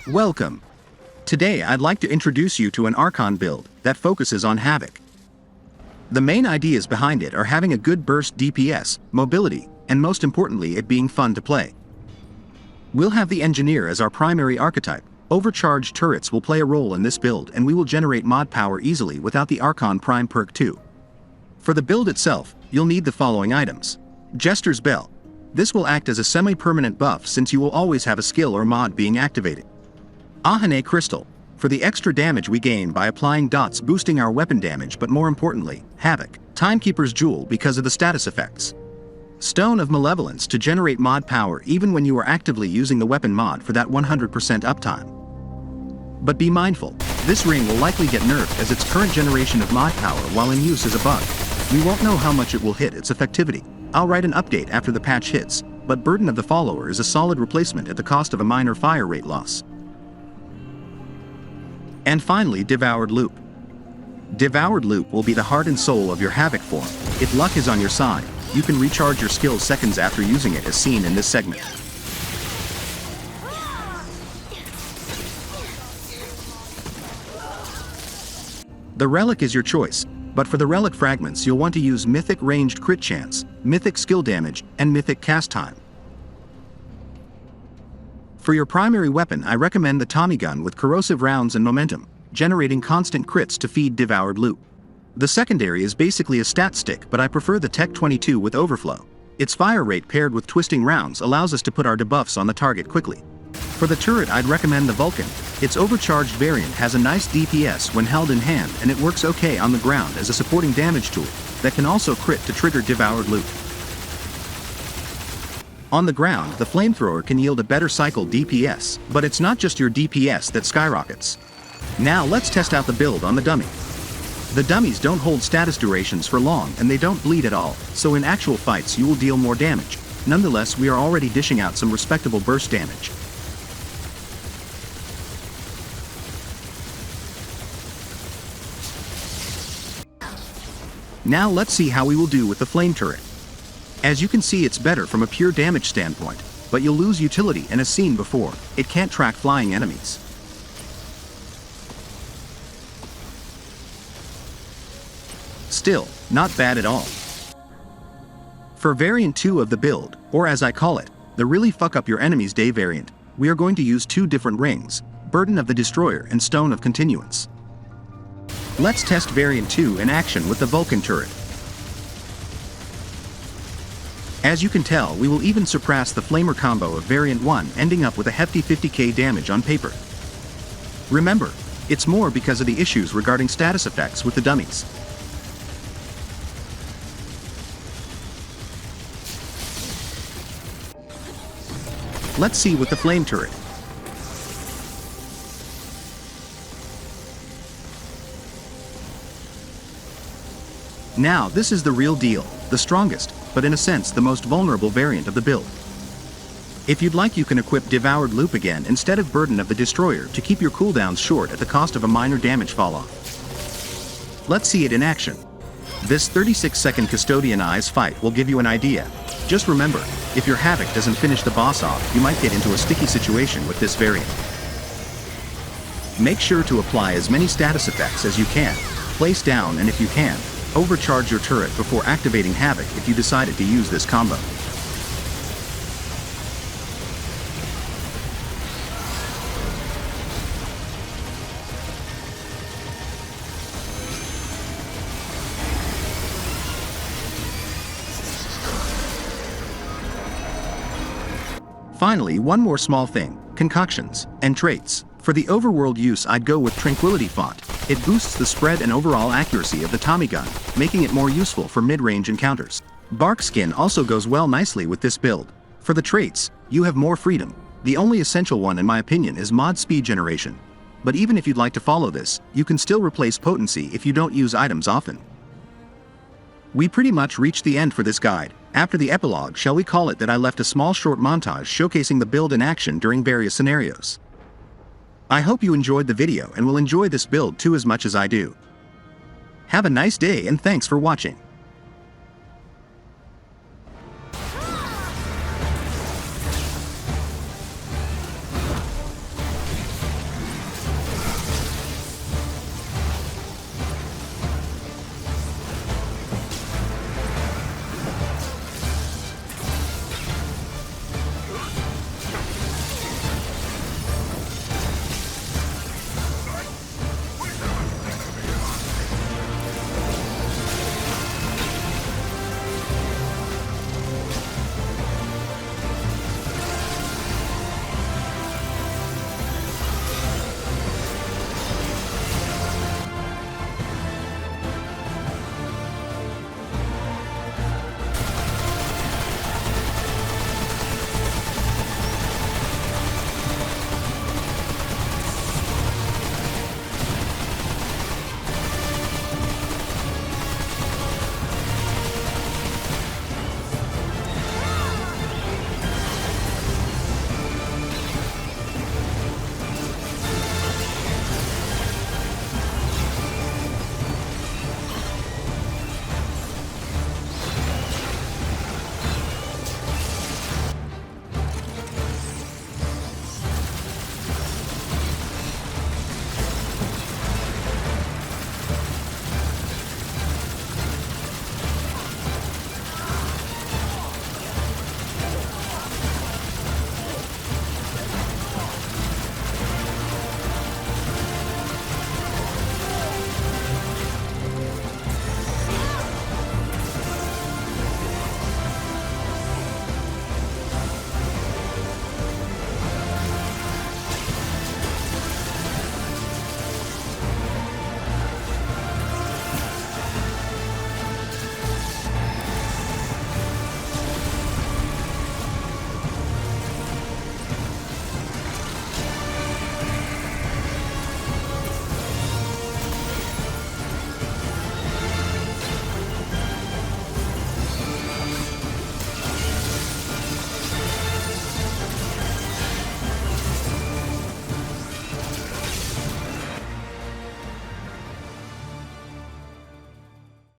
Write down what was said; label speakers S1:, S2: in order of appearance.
S1: Welcome. Today I'd like to introduce you to an Archon build that focuses on Havoc. The main ideas behind it are having a good burst DPS, mobility, and most importantly it being fun to play. We'll have the Engineer as our primary archetype. Overcharged turrets will play a role in this build and we will generate mod power easily without the Archon Prime perk too. For the build itself, you'll need the following items. Jester's Bell. This will act as a semi-permanent buff since you will always have a skill or mod being activated. Johhny Crystal, for the extra damage we gain by applying dots boosting our weapon damage, but more importantly, Havoc. Timekeeper's Jewel because of the status effects. Stone of Malevolence to generate mod power even when you are actively using the weapon mod for that 100% uptime. But be mindful, this ring will likely get nerfed as its current generation of mod power while in use is a bug. We won't know how much it will hit its effectivity. I'll write an update after the patch hits, but Burden of the Follower is a solid replacement at the cost of a minor fire rate loss. And finally, Devoured Loop. Devoured Loop will be the heart and soul of your Havoc form. If luck is on your side, you can recharge your skills seconds after using it as seen in this segment. The relic is your choice, but for the relic fragments you'll want to use Mythic Ranged Crit Chance, Mythic Skill Damage, and Mythic Cast Time. For your primary weapon I recommend the Tommy Gun with corrosive rounds and momentum, generating constant crits to feed Devoured Loop. The secondary is basically a stat stick, but I prefer the Tech 22 with Overflow. Its fire rate paired with twisting rounds allows us to put our debuffs on the target quickly. For the turret I'd recommend the Vulcan. Its overcharged variant has a nice DPS when held in hand and it works okay on the ground as a supporting damage tool that can also crit to trigger Devoured Loop. On the ground, the Flamethrower can yield a better cycle DPS, but it's not just your DPS that skyrockets. Now let's test out the build on the dummy. The dummies don't hold status durations for long and they don't bleed at all, so in actual fights you will deal more damage. Nonetheless, we are already dishing out some respectable burst damage. Now let's see how we will do with the flame turret. As you can see, it's better from a pure damage standpoint, but you'll lose utility, and as seen before, it can't track flying enemies. Still, not bad at all. For variant 2 of the build, or as I call it, the really fuck up your enemy's day variant, we are going to use two different rings, Burden of the Destroyer and Stone of Continuance. Let's test variant 2 in action with the Vulcan turret. As you can tell, we will even surpass the Flamer combo of variant 1, ending up with a hefty 50k damage on paper. Remember, it's more because of the issues regarding status effects with the dummies. Let's see with the flame turret. Now this is the real deal, the strongest, but in a sense the most vulnerable variant of the build. If you'd like, you can equip Devoured Loop again instead of Burden of the Destroyer to keep your cooldowns short at the cost of a minor damage falloff. Let's see it in action. This 36-second Custodian Eyes fight will give you an idea. Just remember, if your Havoc doesn't finish the boss off, you might get into a sticky situation with this variant. Make sure to apply as many status effects as you can, place down, and if you can, overcharge your turret before activating Havoc if you decided to use this combo. Finally, one more small thing, Concoctions and Traits. For the overworld use I'd go with Tranquility Font. It boosts the spread and overall accuracy of the Tommy Gun, making it more useful for mid-range encounters. Bark Skin also goes well nicely with this build. For the traits, you have more freedom. The only essential one in my opinion is mod speed generation. But even if you'd like to follow this, you can still replace potency if you don't use items often. We pretty much reached the end for this guide. After the epilogue, shall we call it, that I left a small short montage showcasing the build in action during various scenarios. I hope you enjoyed the video and will enjoy this build too as much as I do. Have a nice day and thanks for watching.